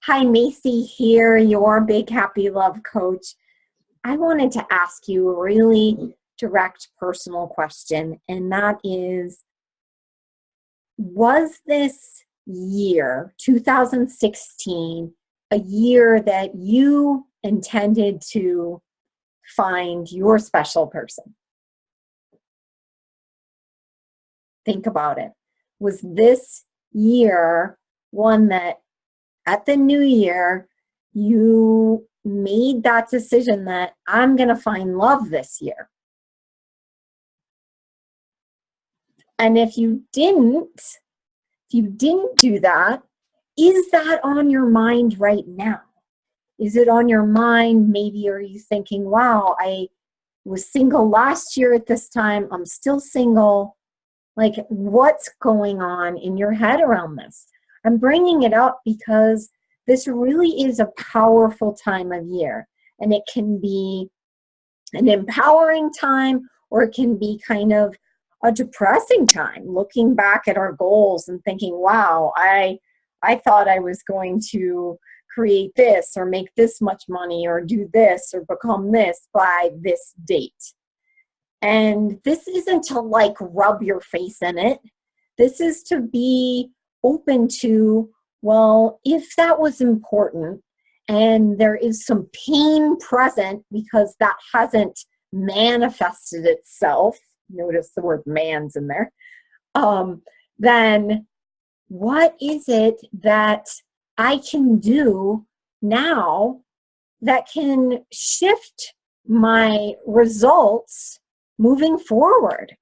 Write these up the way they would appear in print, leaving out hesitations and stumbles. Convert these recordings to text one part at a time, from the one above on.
Hi, Macy here, your Big Happy Love Coach. I wanted to ask you a really direct personal question, and that is, was this year, 2016, a year that you intended to find your special person? Think about it. Was this year one that at the new year, you made that decision that I'm going to find love this year? And if you didn't do that, is that on your mind right now? Is it on your mind? Maybe are you thinking, wow, I was single last year at this time, I'm still single. Like, what's going on in your head around this? I'm bringing it up because this really is a powerful time of year, and it can be an empowering time, or it can be kind of a depressing time, looking back at our goals and thinking, wow, I thought I was going to create this or make this much money or do this or become this by this date. And this isn't to like rub your face in it. This is to be open to, well, if that was important and there is some pain present because that hasn't manifested itself, notice the word man's in there, then what is it that I can do now that can shift my results moving forward?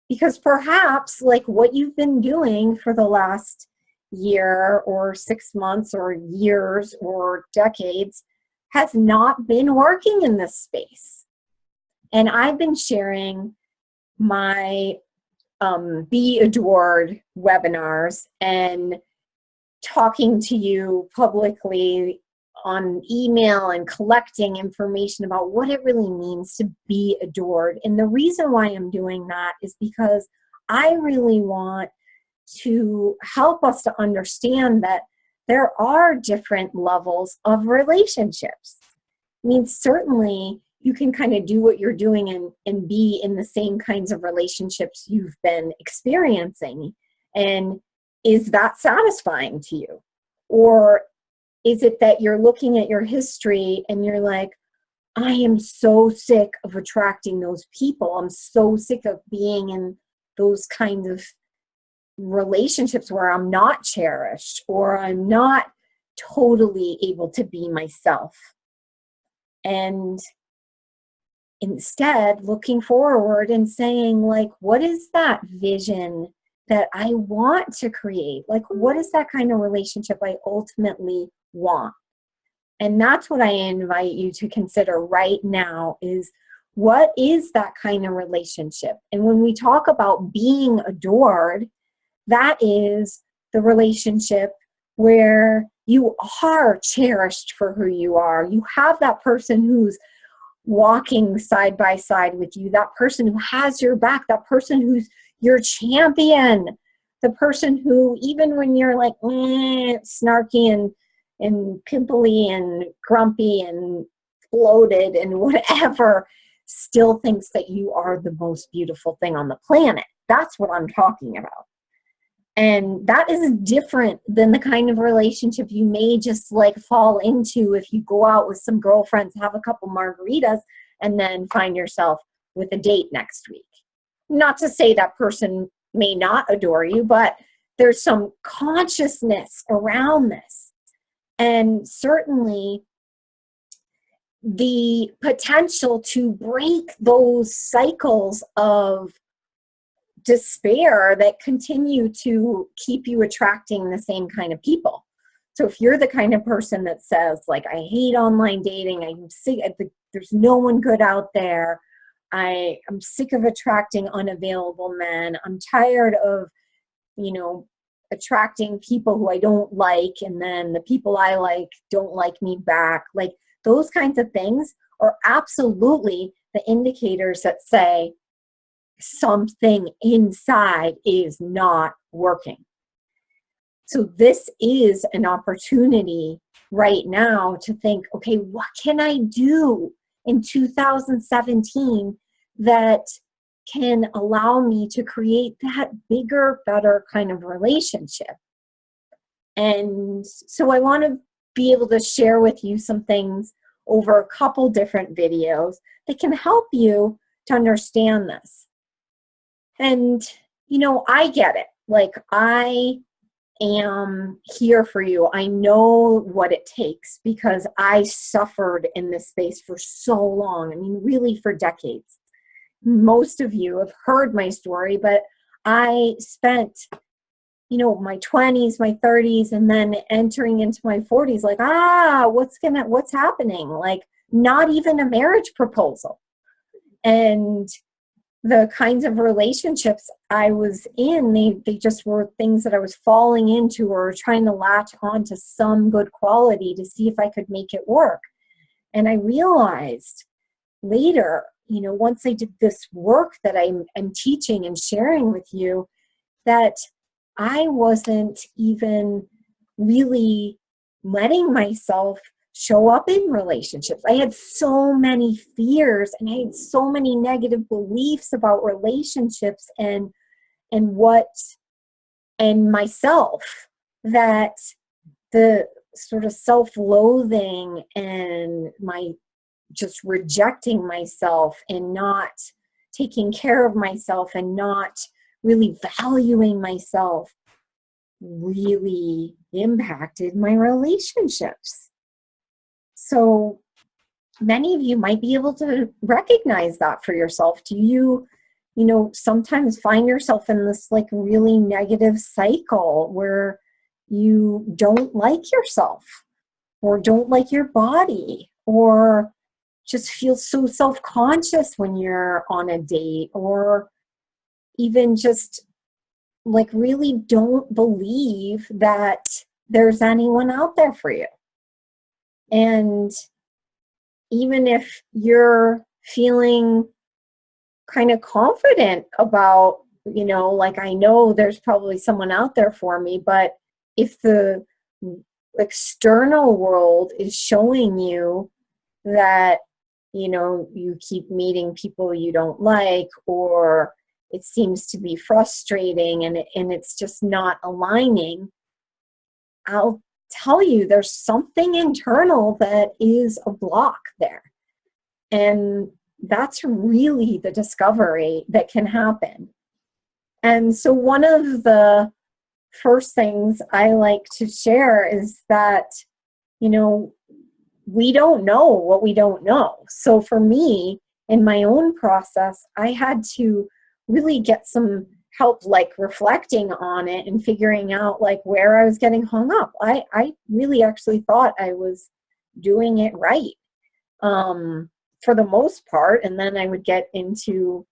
Because perhaps like what you've been doing for the last year or 6 months or years or decades has not been working in this space. And I've been sharing my Be Adored webinars and talking to you publicly on email and collecting information about what it really means to be adored. And the reason why I'm doing that is because I really want to help us to understand that there are different levels of relationships. I mean, certainly you can kind of do what you're doing and be in the same kinds of relationships you've been experiencing. And is that satisfying to you? Or is it that you're looking at your history and you're like, I am so sick of attracting those people. I'm so sick of being in those kinds of relationships where I'm not cherished or I'm not totally able to be myself. And instead, looking forward and saying, like, what is that vision that I want to create? Like, what is that kind of relationship I ultimately want? And that's what I invite you to consider right now is, what is that kind of relationship? And when we talk about being adored, that is the relationship where you are cherished for who you are. You have that person who's walking side by side with you, that person who has your back, that person who's your champion, the person who, even when you're like snarky and pimply and grumpy and bloated and whatever, still thinks that you are the most beautiful thing on the planet. That's what I'm talking about. And that is different than the kind of relationship you may just like fall into if you go out with some girlfriends, have a couple margaritas, and then find yourself with a date next week. Not to say that person may not adore you, but there's some consciousness around this. And certainly the potential to break those cycles of despair that continue to keep you attracting the same kind of people. So if you're the kind of person that says, like, I hate online dating, I'm sick, there's no one good out there, I'm sick of attracting unavailable men, I'm tired of, attracting people who I don't like, and then the people I like don't like me back, like those kinds of things are absolutely the indicators that say something inside is not working. So this is an opportunity right now to think, okay, what can I do in 2017 that can allow me to create that bigger, better kind of relationship? And so I want to be able to share with you some things over a couple different videos that can help you to understand this. And, I get it. Like, I am here for you. I know what it takes because I suffered in this space for so long. I mean, really for decades. Most of you have heard my story, but I spent, my 20s, my 30s, and then entering into my 40s, like, what's happening? Like, not even a marriage proposal. And the kinds of relationships I was in, they just were things that I was falling into or trying to latch onto some good quality to see if I could make it work. And I realized later, once I did this work that I'm teaching and sharing with you, that I wasn't even really letting myself show up in relationships. I had so many fears and I had so many negative beliefs about relationships and myself, that the sort of self-loathing and my just rejecting myself and not taking care of myself and not really valuing myself really impacted my relationships. So many of you might be able to recognize that for yourself. Do you, sometimes find yourself in this like really negative cycle where you don't like yourself or don't like your body or just feel so self-conscious when you're on a date, or even just like really don't believe that there's anyone out there for you? And even if you're feeling kind of confident about, like, I know there's probably someone out there for me, but if the external world is showing you that, you keep meeting people you don't like, or it seems to be frustrating and it's just not aligning, I'll tell you there's something internal that is a block there. And that's really the discovery that can happen. And so one of the first things I like to share is that, we don't know what we don't know. So for me, in my own process, I had to really get some help, like reflecting on it and figuring out like where I was getting hung up. I really actually thought I was doing it right, for the most part. And then I would get into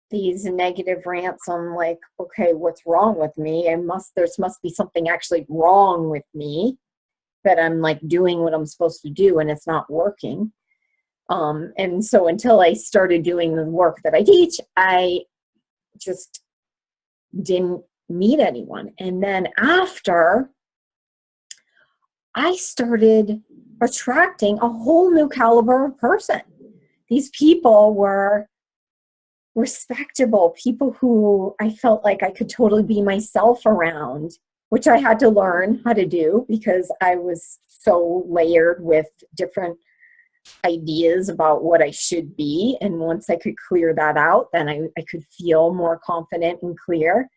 these negative rants on like, okay, what's wrong with me? There must be something actually wrong with me, that I'm like doing what I'm supposed to do and it's not working. And so until I started doing the work that I teach, I just didn't meet anyone. And then after, I started attracting a whole new caliber of person. These people were respectable, people who I felt like I could totally be myself around, which I had to learn how to do because I was so layered with different ideas about what I should be. And once I could clear that out, then I could feel more confident and clear.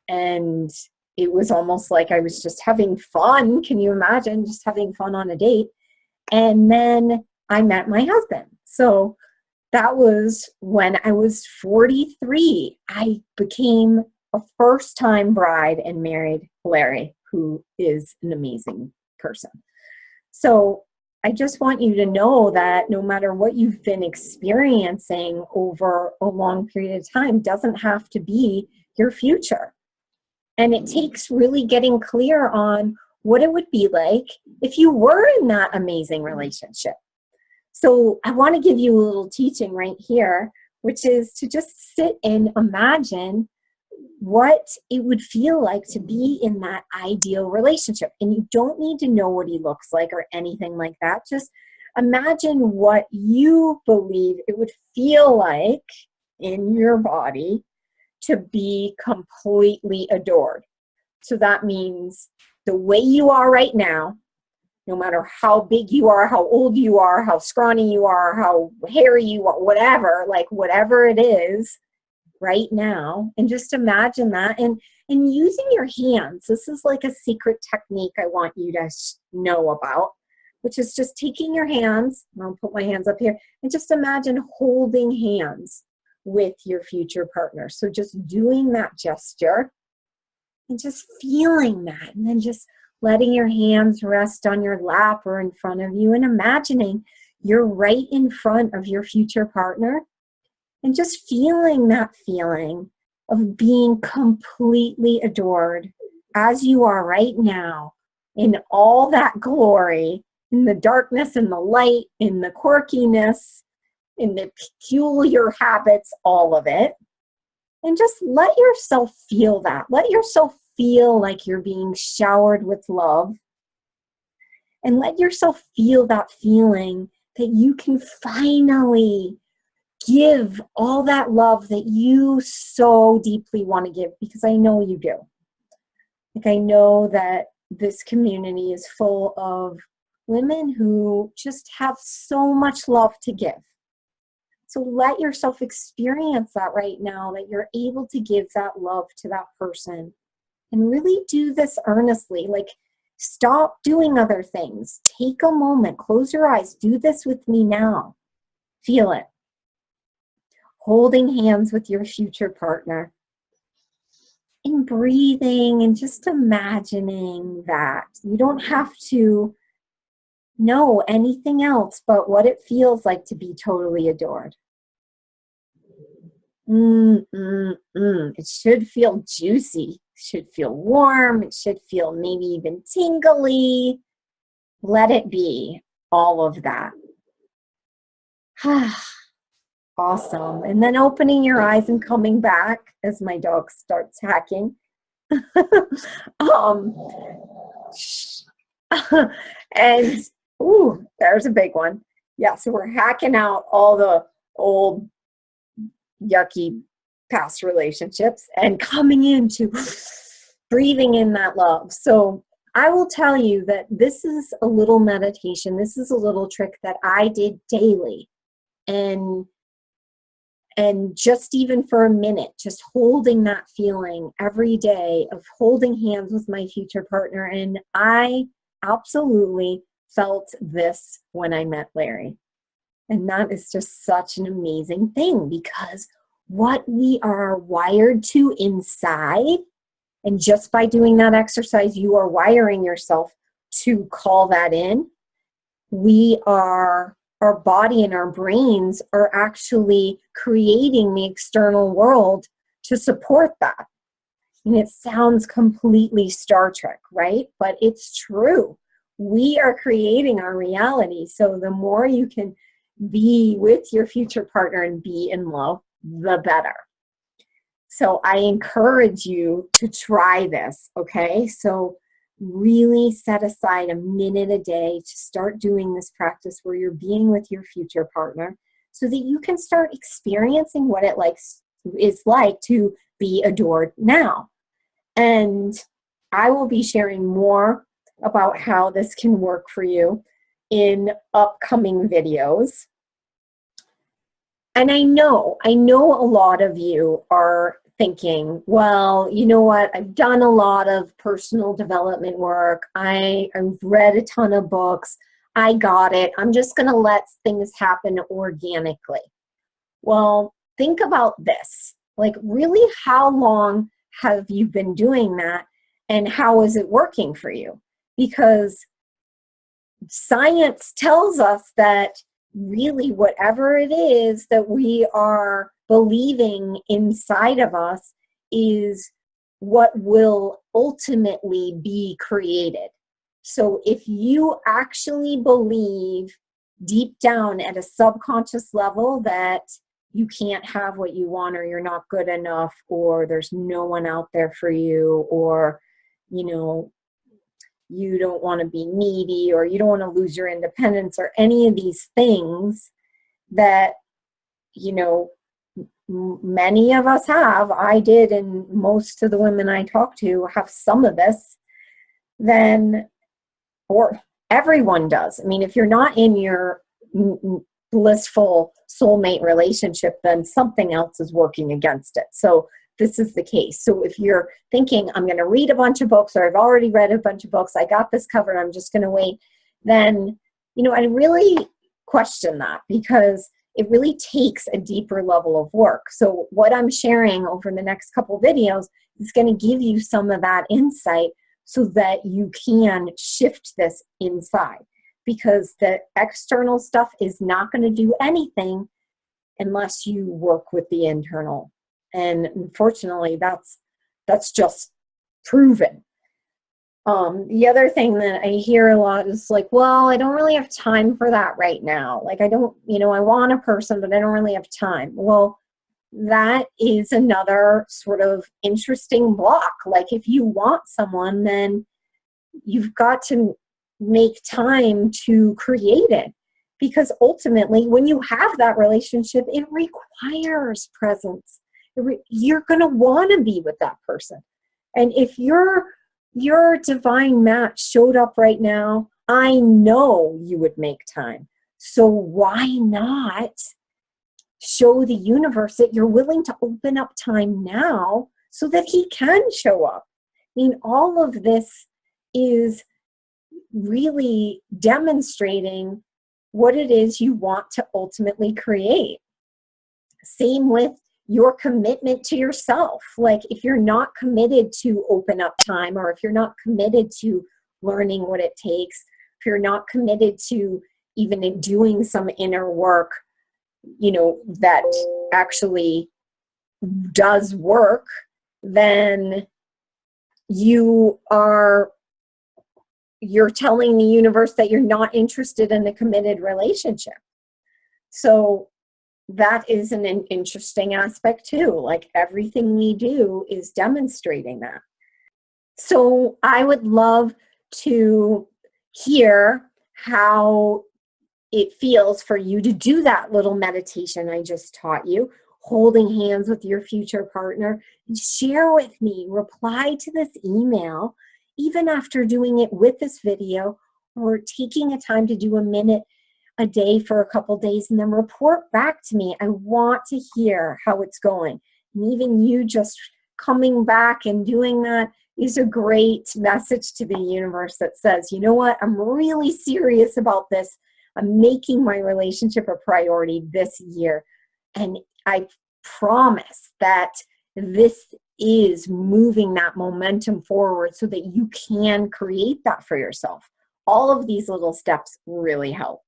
And it was almost like I was just having fun. Can you imagine just having fun on a date? And then I met my husband. So that was when I was 43. I became a first-time bride and married Larry, who is an amazing person. So I just want you to know that no matter what you've been experiencing over a long period of time doesn't have to be your future. And it takes really getting clear on what it would be like if you were in that amazing relationship. So I want to give you a little teaching right here, which is to just sit and imagine what it would feel like to be in that ideal relationship. And you don't need to know what he looks like or anything like that. Just imagine what you believe it would feel like in your body to be completely adored. So that means the way you are right now, no matter how big you are, how old you are, how scrawny you are, how hairy you are, whatever, like whatever it is right now, and just imagine that. And using your hands, this is like a secret technique I want you to know about, which is just taking your hands, and I'll put my hands up here, and just imagine holding hands with your future partner. So just doing that gesture and just feeling that, and then just letting your hands rest on your lap or in front of you, and imagining you're right in front of your future partner, and just feeling that feeling of being completely adored as you are right now, in all that glory, in the darkness, in the light, in the quirkiness, in the peculiar habits, all of it. And just let yourself feel that. Let yourself feel like you're being showered with love. And let yourself feel that feeling that you can finally give all that love that you so deeply want to give, because I know you do. Like, I know that this community is full of women who just have so much love to give. So let yourself experience that right now, that you're able to give that love to that person. And really do this earnestly. Like, stop doing other things. Take a moment, close your eyes, do this with me now. Feel it. Holding hands with your future partner. And breathing and just imagining that. You don't have to know anything else but what it feels like to be totally adored. It should feel juicy. It should feel warm. It should feel maybe even tingly. Let it be all of that. Awesome. And then opening your eyes and coming back as my dog starts hacking. And there's a big one. Yeah, so we're hacking out all the old yucky past relationships and coming into breathing in that love. So I will tell you that this is a little meditation. This is a little trick that I did daily. And just even for a minute, just holding that feeling every day of holding hands with my future partner. And I absolutely felt this when I met Larry. And that is just such an amazing thing, because what we are wired to inside, and just by doing that exercise, you are wiring yourself to call that in. Our body and our brains are actually creating the external world to support that. And it sounds completely Star Trek, right? But it's true. We are creating our reality. So the more you can be with your future partner and be in love, the better. So I encourage you to try this, okay? So really set aside a minute a day to start doing this practice where you're being with your future partner, so that you can start experiencing what it is like to be adored now. And I will be sharing more about how this can work for you in upcoming videos. And I know a lot of you are thinking, well, you know what? I've done a lot of personal development work. I've read a ton of books. I got it. I'm just going to let things happen organically. Well, think about this. Like, really, how long have you been doing that? And how is it working for you? Because science tells us that really whatever it is that we are believing inside of us is what will ultimately be created. So if you actually believe deep down at a subconscious level that you can't have what you want, or you're not good enough, or there's no one out there for you, or, you know, you don't want to be needy, or you don't want to lose your independence, or any of these things that, you know, many of us have. I did, and most of the women I talk to have some of this, then, or everyone does. I mean, if you're not in your blissful soulmate relationship, then something else is working against it. So this is the case. So if you're thinking, I'm going to read a bunch of books, or I've already read a bunch of books, I got this covered, I'm just going to wait, then, you know, I really question that, because it really takes a deeper level of work. So what I'm sharing over the next couple videos is going to give you some of that insight so that you can shift this inside, because the external stuff is not going to do anything unless you work with the internal. And unfortunately, that's just proven. The other thing that I hear a lot is like, well, I don't really have time for that right now. Like, I don't, you know, I want a person, but I don't really have time. Well, that is another sort of interesting block. Like, if you want someone, then you've got to make time to create it, because ultimately when you have that relationship, it requires presence. You're going to want to be with that person. And if your divine match showed up right now, I know you would make time. So why not show the universe that you're willing to open up time now so that he can show up? I mean, all of this is really demonstrating what it is you want to ultimately create. Same with your commitment to yourself. Like, if you're not committed to open up time, or if you're not committed to learning what it takes, if you're not committed to even doing some inner work, you know, that actually does work, then you're telling the universe that you're not interested in a committed relationship. So that is an interesting aspect too. Like, everything we do is demonstrating that. So I would love to hear how it feels for you to do that little meditation I just taught you, holding hands with your future partner. And share with me, reply to this email, even after doing it with this video, or taking a time to do a minute a day for a couple days, and then report back to me. I want to hear how it's going. And even you just coming back and doing that is a great message to the universe that says, you know what, I'm really serious about this. I'm making my relationship a priority this year. And I promise that this is moving that momentum forward so that you can create that for yourself. All of these little steps really help.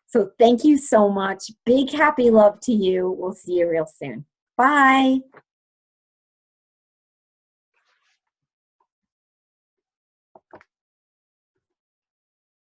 So thank you so much. Big happy love to you. We'll see you real soon. Bye.